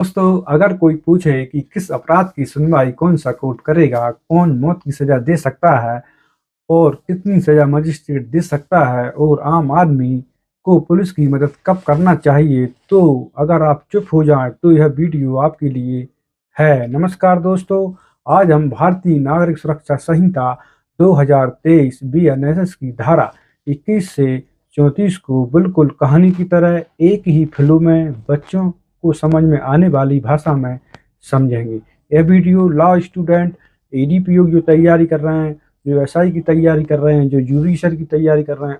दोस्तों, अगर कोई पूछे कि किस अपराध की सुनवाई कौन सा कोर्ट करेगा, कौन मौत की सजा दे सकता है और कितनी सजा मजिस्ट्रेट दे सकता है और आम आदमी को पुलिस की मदद कब करना चाहिए, तो अगर आप चुप हो जाएं तो यह वीडियो आपके लिए है। नमस्कार दोस्तों, आज हम भारतीय नागरिक सुरक्षा संहिता 2023 बीएनएसएस की धारा 21 से 34 को बिल्कुल कहानी की तरह एक ही फिल्म में बच्चों को समझ में आने वाली भाषा में समझेंगे। यह वीडियो लॉ स्टूडेंट, एडीपीओ जो तैयारी कर रहे हैं, जो एसआई की तैयारी कर रहे हैं, जो जुडिशल की तैयारी कर रहे हैं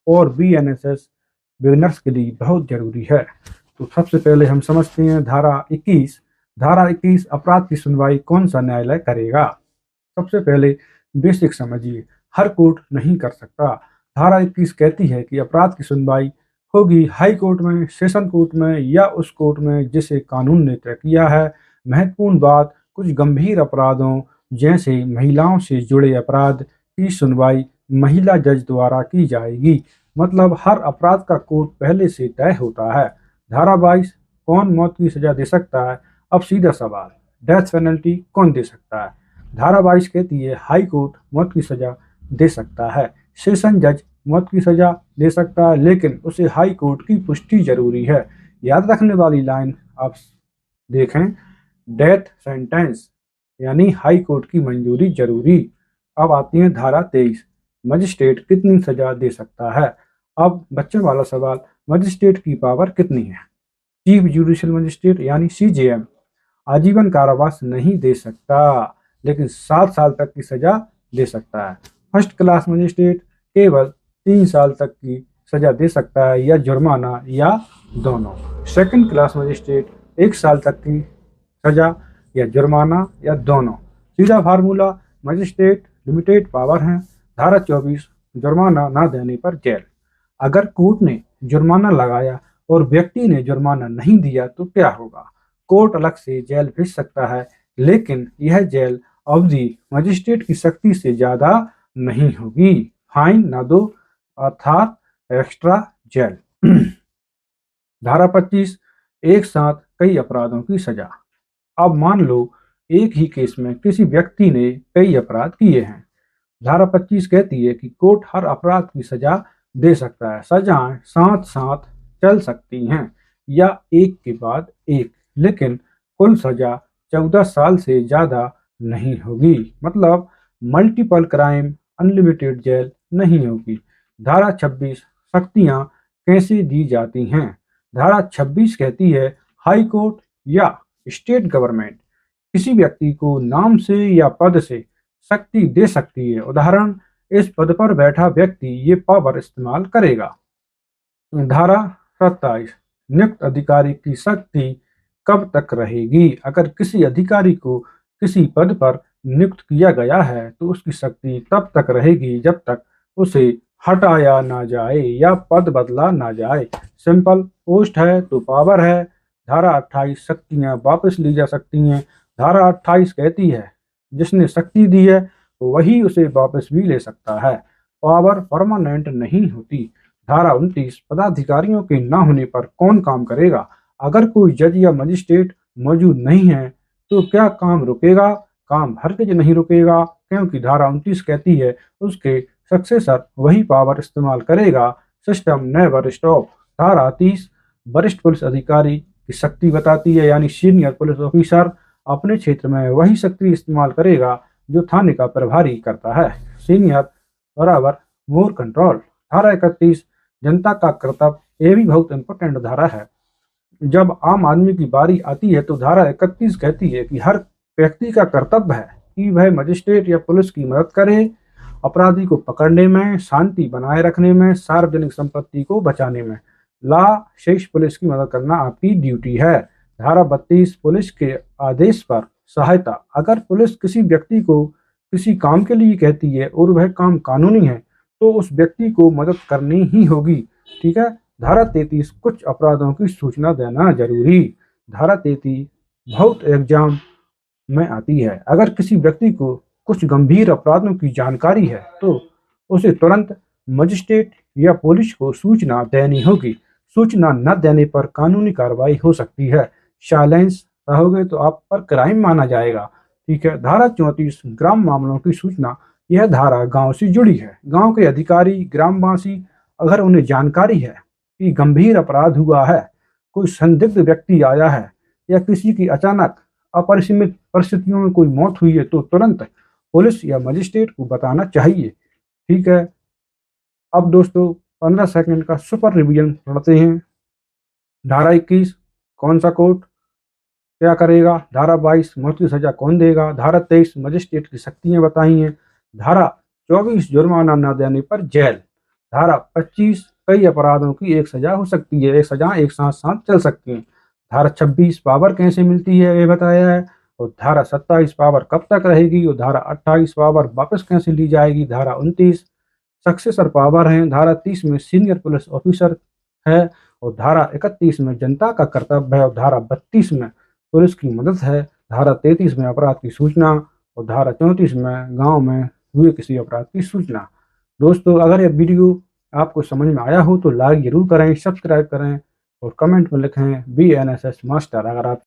और बीएनएसएस बिगिनर्स के लिए बहुत जरूरी है। तो सबसे पहले हम समझते हैं धारा 21 अपराध की सुनवाई कौन सा न्यायालय करेगा। सबसे पहले बेसिक समझिए, हर कोर्ट नहीं कर सकता। धारा 21 कहती है कि अपराध की सुनवाई होगी हाई कोर्ट में, सेशन कोर्ट में या उस कोर्ट में जिसे कानून ने तय किया है। महत्वपूर्ण बात, कुछ गंभीर अपराधों जैसे महिलाओं से जुड़े अपराध की सुनवाई महिला जज द्वारा की जाएगी। मतलब हर अपराध का कोर्ट पहले से तय होता है। धारा 22, कौन मौत की सजा दे सकता है। अब सीधा सवाल, डेथ पेनल्टी कौन दे सकता है। धारा 22 कहती है हाई कोर्ट मौत की सजा दे सकता है, सेशन जज मौत की सजा दे सकता है, लेकिन उसे हाई कोर्ट की पुष्टि जरूरी है। याद रखने वाली लाइन आप देखें, डेथ सेंटेंस यानी हाई कोर्ट की मंजूरी जरूरी। अब आती है धारा 23, मजिस्ट्रेट कितनी सजा दे सकता है। अब बच्चों वाला सवाल, मजिस्ट्रेट की पावर कितनी है। चीफ जुडिशियल मजिस्ट्रेट यानी सीजेएम आजीवन कारावास नहीं दे सकता, लेकिन 7 साल तक की सजा दे सकता है। फर्स्ट क्लास मजिस्ट्रेट केवल 3 साल तक की सजा दे सकता है या जुर्माना या दोनों। सेकंड क्लास मजिस्ट्रेट 1 साल तक की सजा या जुर्माना या दोनों। सीधा फार्मूला, मजिस्ट्रेट लिमिटेड पावर है। धारा 24, जुर्माना ना देने पर जेल। अगर कोर्ट ने जुर्माना लगाया और व्यक्ति ने जुर्माना नहीं दिया तो क्या होगा। कोर्ट अलग से जेल भेज सकता है, लेकिन यह जेल अवधि मजिस्ट्रेट की शक्ति से ज्यादा नहीं होगी। फाइन ना दो अर्थात एक्स्ट्रा जेल। धारा 25, एक साथ कई अपराधों की सजा। अब मान लो एक ही केस में किसी व्यक्ति ने कई अपराध किए हैं। धारा 25 कहती है कि कोर्ट हर अपराध की सजा दे सकता है। सजाएं साथ साथ चल सकती हैं या एक के बाद एक, लेकिन कुल सजा 14 साल से ज्यादा नहीं होगी। मतलब मल्टीपल क्राइम अनलिमिटेड जेल नहीं होगी। धारा 26, शक्तियां कैसे दी जाती हैं। धारा 26 कहती है हाई कोर्ट या स्टेट गवर्नमेंट किसी व्यक्ति को नाम से या पद से शक्ति दे सकती है। उदाहरण, इस पद पर बैठा व्यक्ति ये पावर इस्तेमाल करेगा। धारा 27, नियुक्त अधिकारी की शक्ति कब तक रहेगी। अगर किसी अधिकारी को किसी पद पर नियुक्त किया गया है तो उसकी शक्ति तब तक रहेगी जब तक उसे हटाया ना जाए या पद बदला ना जाए। सिंपल, पोस्ट है तो पावर है। धारा 28, शक्तियां वापस ली जा सकती हैं। धारा 28 कहती है जिसने शक्ति दी है वही उसे वापस भी ले सकता है। पावर परमानेंट नहीं होती। धारा 29, पदाधिकारियों के न होने पर कौन काम करेगा। अगर कोई जज या मजिस्ट्रेट मौजूद नहीं है तो क्या काम रुकेगा। काम हरगिज नहीं रुकेगा, क्योंकि धारा 29 कहती है उसके सक्सेसर वही पावर इस्तेमाल करेगा। System never stop. धारा 30, वरिष्ठ पुलिस अधिकारी की शक्ति बताती है, यानी सीनियर पुलिस ऑफिसर अपने क्षेत्र में वही शक्ति इस्तेमाल करेगा जो थाने का प्रभारी करता है। सीनियर बराबर मोर कंट्रोल। धारा 31, जनता का कर्तव्य। ये भी बहुत इंपॉर्टेंट धारा है। जब आम आदमी की बारी आती है तो धारा 31 कहती है कि हर व्यक्ति का कर्तव्य है कि वह मजिस्ट्रेट या पुलिस की मदद करे अपराधी को पकड़ने में, शांति बनाए रखने में, सार्वजनिक संपत्ति को बचाने में। ला शेष पुलिस की मदद करना आपकी ड्यूटी है। धारा 32, पुलिस के आदेश पर सहायता। अगर पुलिस किसी व्यक्ति को किसी काम के लिए कहती है और वह काम कानूनी है तो उस व्यक्ति को मदद करनी ही होगी। ठीक है। धारा 33, कुछ अपराधों की सूचना देना जरूरी। धारा 33 बहुत एग्जाम में आती है। अगर किसी व्यक्ति को कुछ गंभीर अपराधों की जानकारी है तो उसे तुरंत मजिस्ट्रेट या पुलिस को सूचना देनी होगी। सूचना न देने पर कानूनी कार्रवाई हो सकती है। साइलेंस रहोगे तो आप पर क्राइम माना जाएगा। ठीक है। धारा 34 ग्राम मामलों की सूचना। यह धारा गांव से जुड़ी है। गांव के अधिकारी, ग्रामवासी, अगर उन्हें जानकारी है कि गंभीर अपराध हुआ है, कोई संदिग्ध व्यक्ति आया है या किसी की अचानक अपरिसीमित परिस्थितियों में कोई मौत हुई है, तो तुरंत पुलिस या मजिस्ट्रेट को बताना चाहिए। ठीक है। अब दोस्तों 15 सेकंड का सुपर रिवीजन पढ़ते हैं। धारा 21 कौन सा कोर्ट क्या करेगा। धारा 22 मौत की सजा कौन देगा। धारा 23 मजिस्ट्रेट की शक्तियां बताई हैं। धारा 24 जुर्माना न देने पर जेल। धारा 25 कई अपराधों की एक सजा हो सकती है, एक सजा एक साथ साथ चल सकती है। धारा 26 पावर कैसे मिलती है ये बताया है। और धारा 27 पावर कब तक रहेगी। और धारा 28 पावर वापस कैसे ली जाएगी। धारा 29 सक्सेसर पावर है। धारा 30 में सीनियर पुलिस ऑफिसर है। और धारा 31 में जनता का कर्तव्य है। और धारा 32 में पुलिस की मदद है। धारा 33 में अपराध की सूचना। और धारा 34 में गांव में हुए किसी अपराध की सूचना। दोस्तों अगर यह वीडियो आपको समझ में आया हो तो लाइक जरूर करें, सब्सक्राइब करें और कमेंट में लिखें BNSS मास्टर। अगर आप